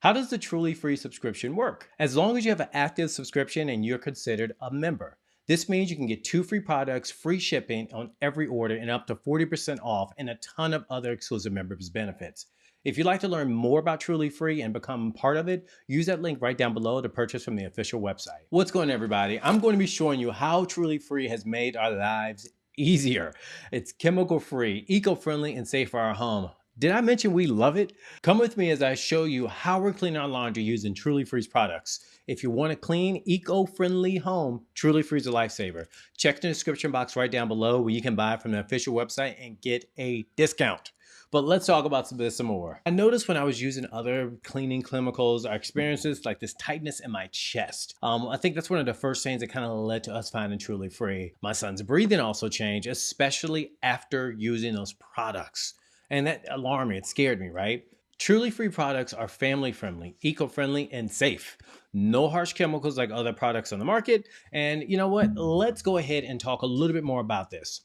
How does the Truly Free subscription work? As long as you have an active subscription and you're considered a member. This means you can get 2 free products, free shipping on every order, and up to 40% off, and a ton of other exclusive members benefits. If you'd like to learn more about Truly Free and become part of it, use that link right down below to purchase from the official website. What's going on, everybody? I'm going to be showing you how Truly Free has made our lives easier. It's chemical free, eco-friendly, and safe for our home. Did I mention we love it? Come with me as I show you how we're cleaning our laundry using Truly Free's products. If you want a clean, eco-friendly home, Truly Free is a lifesaver. Check the description box right down below where you can buy from the official website and get a discount. But let's talk about this some more. I noticed when I was using other cleaning chemicals, I experienced like this tightness in my chest. I think that's one of the first things that kind of led to us finding Truly Free. My son's breathing also changed, especially after using those products. And that alarmed me, it scared me, right? Truly Free products are family friendly, eco friendly, and safe. No harsh chemicals like other products on the market. And you know what? Let's go ahead and talk a little bit more about this.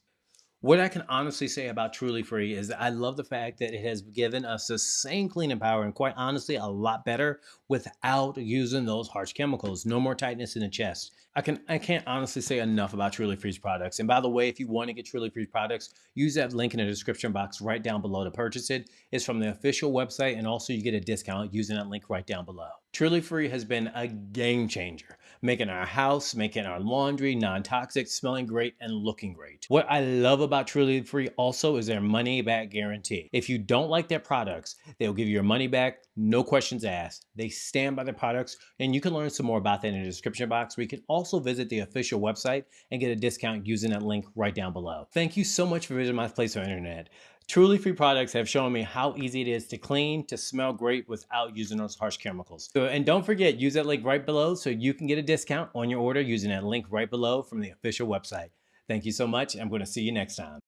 What I can honestly say about Truly Free is that I love the fact that it has given us the same cleaning power and quite honestly a lot better without using those harsh chemicals. No more tightness in the chest. I can't honestly say enough about Truly Free's products. And by the way, if you want to get Truly Free products, use that link in the description box right down below to purchase it. It's from the official website, and also you get a discount using that link right down below. Truly Free has been a game changer, making our house, making our laundry non-toxic, smelling great, and looking great. What I love about Truly Free also is their money back guarantee. If you don't like their products, they'll give you your money back, no questions asked. They stand by their products, and you can learn some more about that in the description box, where you can also visit the official website and get a discount using that link right down below. Thank you so much for visiting my place on the internet. Truly Free products have shown me how easy it is to clean, to smell great without using those harsh chemicals. And don't forget, use that link right below so you can get a discount on your order using that link right below from the official website. Thank you so much. I'm going to see you next time.